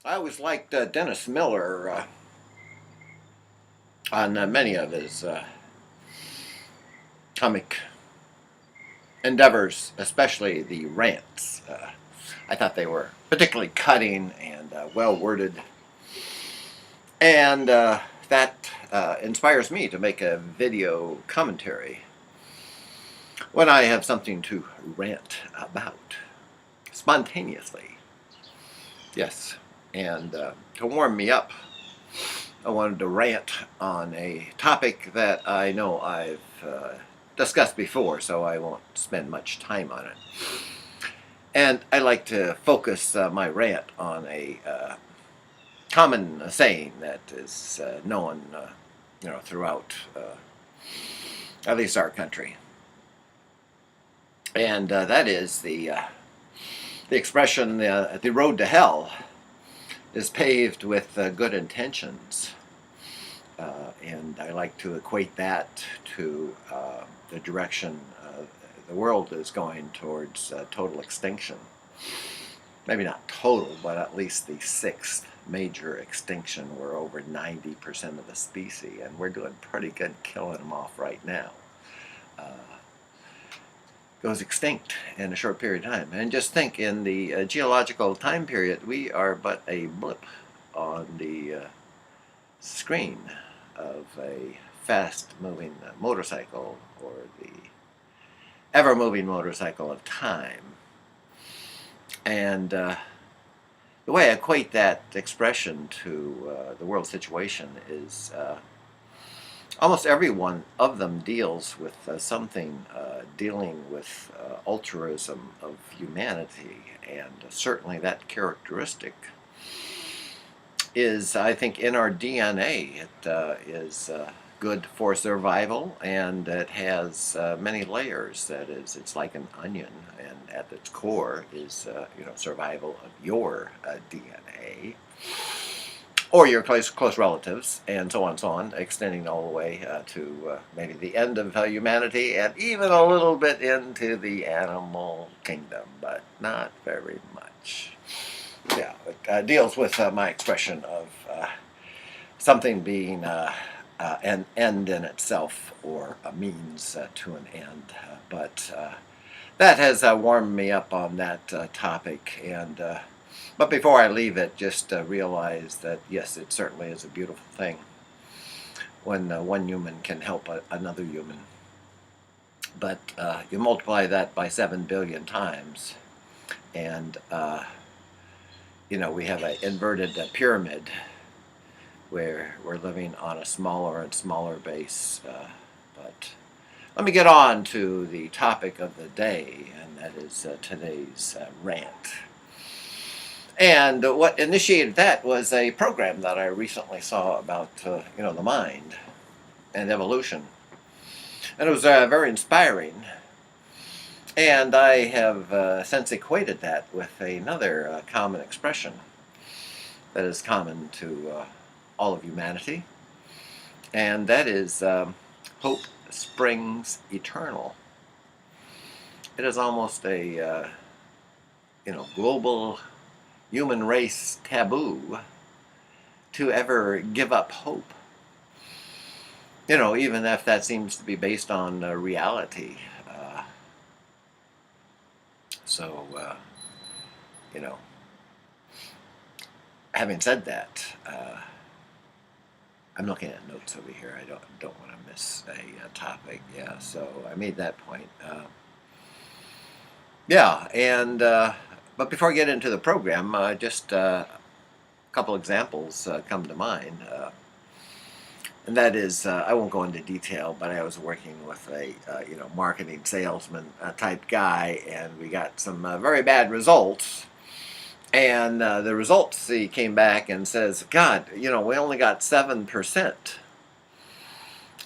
I always liked Dennis Miller on many of his comic endeavors, especially the rants. I thought they were particularly cutting and well worded, and that inspires me to make a video commentary when I have something to rant about spontaneously. Yes, and to warm me up, I wanted to rant on a topic that I know I've discussed before, so I won't spend much time on it. And I like to focus my rant on a common saying that is known, throughout at least our country, and that is the expression: "The road to hell is paved with good intentions," and I like to equate that to the direction the world is going towards total extinction. Maybe not total, but at least the sixth major extinction, where over 90% of the species, and we're doing pretty good killing them off right now, goes extinct in a short period of time. And just think, in the geological time period, we are but a blip on the screen of a fast-moving motorcycle, or the ever-moving motorcycle of time. And the way I equate that expression to the world situation is almost every one of them deals with something dealing with altruism of humanity, and certainly that characteristic is, I think, in our DNA. It is good for survival, and it has many layers. That is, it's like an onion, and at its core is survival of your DNA, or your close relatives, and so on, extending all the way to maybe the end of humanity, and even a little bit into the animal kingdom, but not very much. Yeah, it deals with my expression of something being an end in itself, or a means to an end. But that has warmed me up on that topic. And but before I leave it, just realize that yes, it certainly is a beautiful thing when one human can help another human. But you multiply that by 7 billion times, and we have an inverted pyramid, where we're living on a smaller and smaller base. But let me get on to the topic of the day, and that is today's rant. And what initiated that was a program that I recently saw about the mind and evolution, and it was very inspiring. And I have since equated that with another common expression that is common to all of humanity, and that is hope springs eternal. It is almost a global human race taboo to ever give up hope, even if that seems to be based on reality. So having said that, I'm looking at notes over here. I don't want to miss a topic. Yeah, so I made that point. But before I get into the program, just a couple examples come to mind. And that is, I won't go into detail, but I was working with a marketing salesman type guy, and we got some very bad results. And the results, he came back and says, "God, we only got 7%.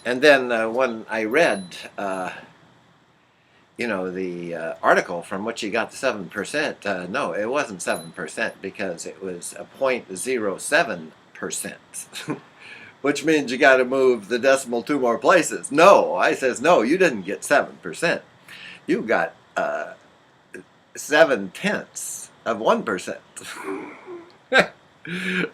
And then when I read, the article from which he got the 7%, no, it wasn't 7%, because it was a 0.07%, which means you got to move the decimal 2 more places. No, I says, no, you didn't get 7%. You got 0.7% of 1%.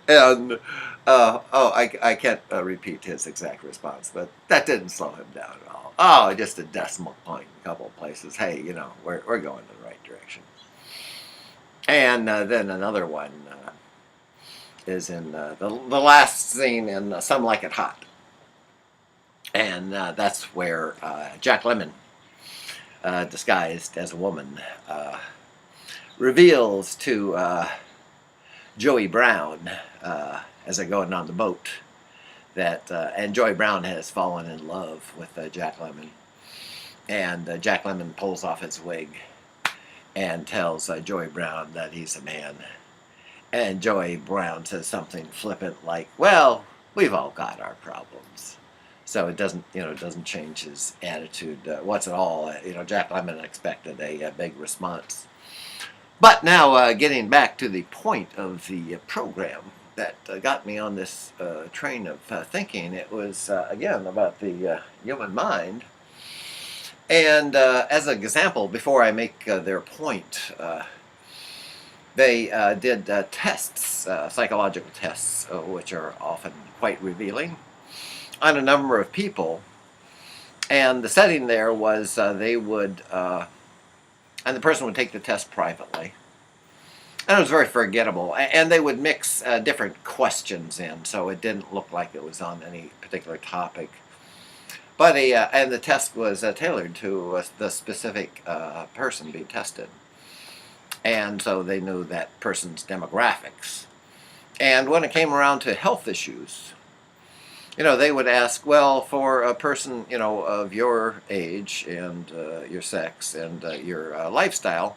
And I can't repeat his exact response, but that didn't slow him down at all. Oh, just a decimal point in a couple of places. Hey, we're going in the right direction. And then another one is in the last scene in Some Like It Hot. And that's where Jack Lemmon, disguised as a woman, reveals to Joey Brown, as they're going on the boat, that and Joey Brown has fallen in love with Jack Lemmon. And Jack Lemmon pulls off his wig and tells Joey Brown that he's a man. And Joey Brown says something flippant like, "Well, we've all got our problems." So it doesn't change his attitude what's at all. Jack Lemmon expected a big response. But now, getting back to the point of the program that got me on this train of thinking, it was again about the human mind. And as an example, before I make their point, they did tests, psychological tests, which are often quite revealing, on a number of people. And the setting there was they would, and the person would take the test privately. And it was very forgettable. And they would mix different questions in, so it didn't look like it was on any particular topic. But and the test was tailored to the specific person being tested. And so they knew that person's demographics. And when it came around to health issues, they would ask, well, for a person, of your age and your sex and your lifestyle,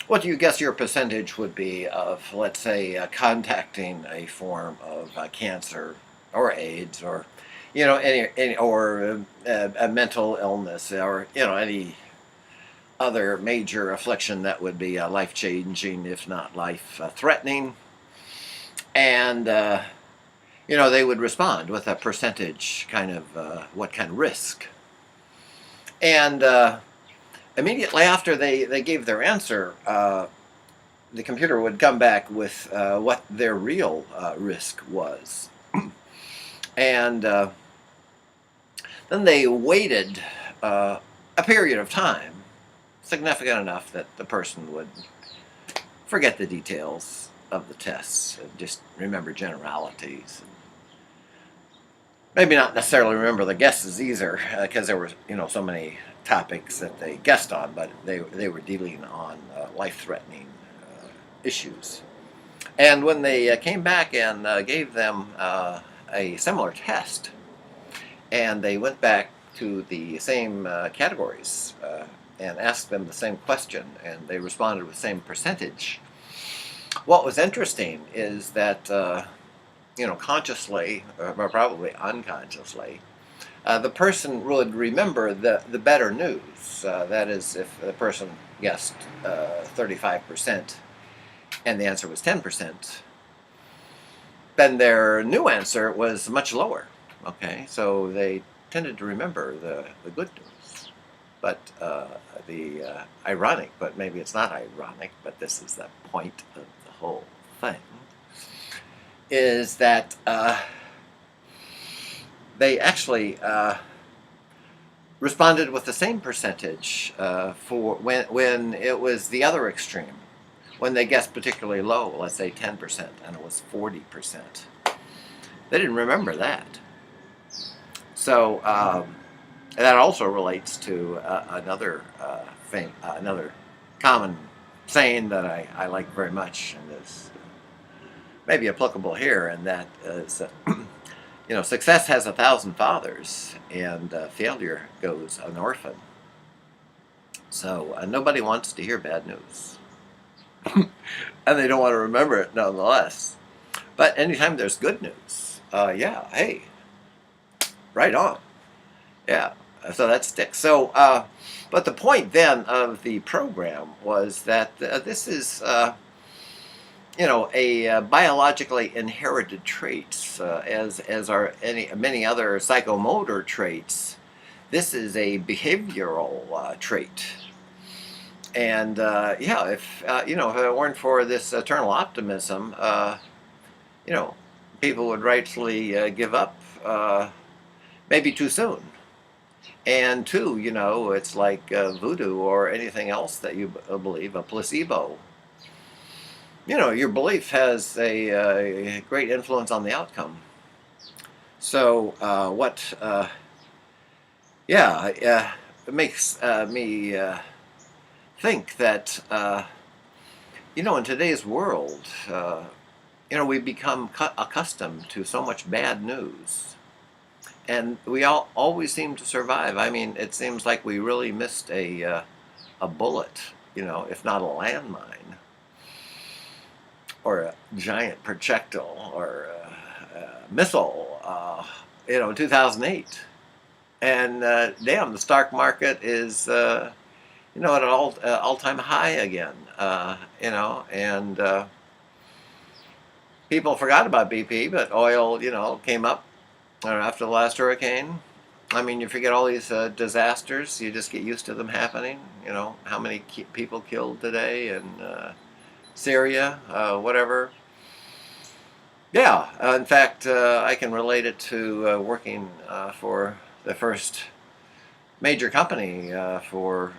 what do you guess your percentage would be of, let's say, contacting a form of cancer or AIDS or, any or a mental illness or, any other major affliction that would be life-changing, if not life-threatening. And, they would respond with a percentage kind of, what kind of risk. And immediately after they gave their answer, the computer would come back with what their real risk was. And then they waited a period of time, significant enough that the person would forget the details of the tests and just remember generalities. Maybe not necessarily remember the guesses either, because there were so many topics that they guessed on, but they were dealing on life-threatening issues. And when they came back and gave them a similar test, and they went back to the same categories and asked them the same question, and they responded with the same percentage. What was interesting is that, consciously, or probably unconsciously, the person would remember the better news. That is, if the person guessed 35% and the answer was 10%, then their new answer was much lower. Okay, so they tended to remember the good news. But the ironic, but maybe it's not ironic, but this is the point of the whole thing, is that they actually responded with the same percentage for when it was the other extreme. When they guessed particularly low, let's say 10%, and it was 40%. They didn't remember that. So that also relates to another thing, another common saying that I like very much, and is maybe applicable here, and that is, success has 1,000 fathers, and failure goes an orphan. So nobody wants to hear bad news. And they don't want to remember it nonetheless. But anytime there's good news, hey, right on. Yeah, so that sticks. So, but the point then of the program was that this is, a biologically inherited traits, as are many other psychomotor traits. This is a behavioral trait. And yeah, if if it weren't for this eternal optimism, you know, people would rightfully give up maybe too soon. And two, it's like voodoo or anything else that you believe, a placebo. Your belief has a great influence on the outcome. So yeah, it makes me think that, in today's world, we become accustomed to so much bad news. And we all always seem to survive. I mean, it seems like we really missed a bullet, if not a landmine, or a giant projectile, or a missile, in 2008. And damn, the stock market is, at an all-time high again, and people forgot about BP, but oil, came up after the last hurricane. I mean, you forget all these disasters. You just get used to them happening. How many people killed today in Syria, whatever. Yeah, in fact, I can relate it to working for the first major company for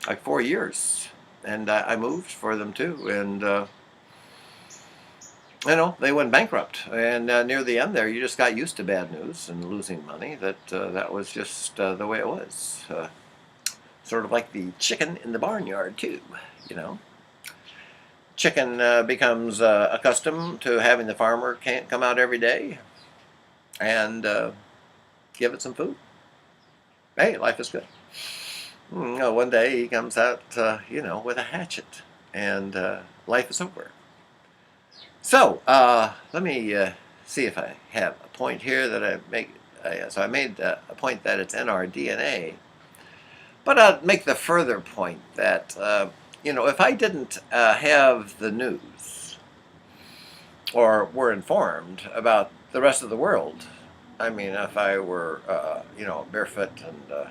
like 4 years. And I moved for them too. And they went bankrupt, and near the end there, you just got used to bad news and losing money. That was just the way it was. Sort of like the chicken in the barnyard too. Chicken becomes accustomed to having the farmer can't come out every day and give it some food. Hey, life is good. One day he comes out, with a hatchet, and life is over. So, let me see if I have a point here that I make. So I made a point that it's in our DNA. But I'll make the further point that, if I didn't have the news or were informed about the rest of the world, I mean, if I were, barefoot and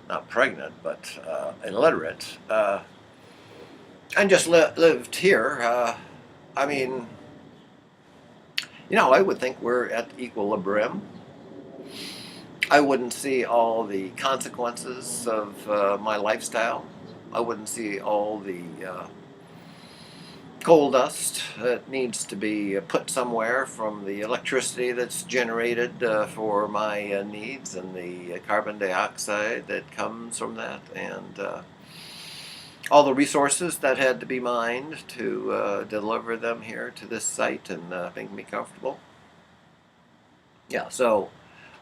not pregnant, but illiterate, and just lived here, I mean, I would think we're at equilibrium. I wouldn't see all the consequences of my lifestyle. I wouldn't see all the coal dust that needs to be put somewhere from the electricity that's generated for my needs, and the carbon dioxide that comes from that, and all the resources that had to be mined to deliver them here to this site and make me comfortable. Yeah, so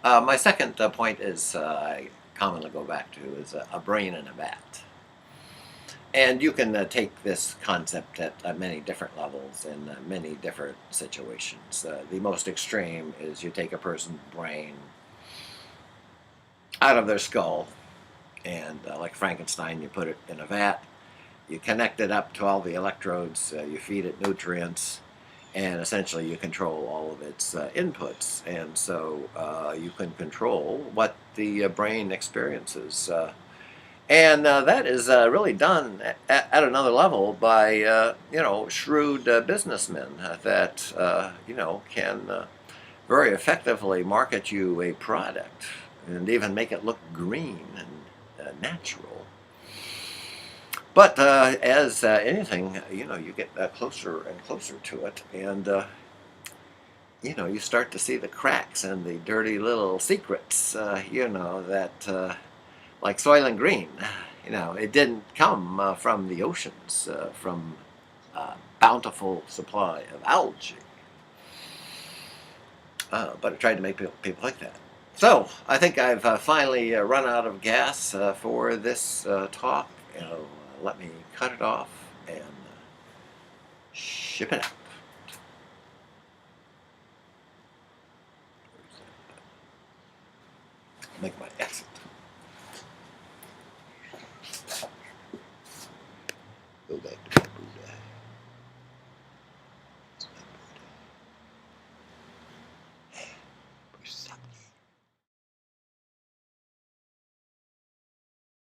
my second point is, I commonly go back to, is a brain in a vat. And you can take this concept at many different levels in many different situations. The most extreme is you take a person's brain out of their skull, and like Frankenstein, you put it in a vat, you connect it up to all the electrodes, you feed it nutrients, and essentially you control all of its inputs. And so you can control what the brain experiences. And that is really done at another level by, shrewd businessmen that, can very effectively market you a product and even make it look green and natural. But as anything, you get closer and closer to it, and, you start to see the cracks and the dirty little secrets, that... like Soylent Green, it didn't come from the oceans, from a bountiful supply of algae. But it tried to make people like that. So I think I've finally run out of gas for this talk. Let me cut it off and ship it out. Make my exit.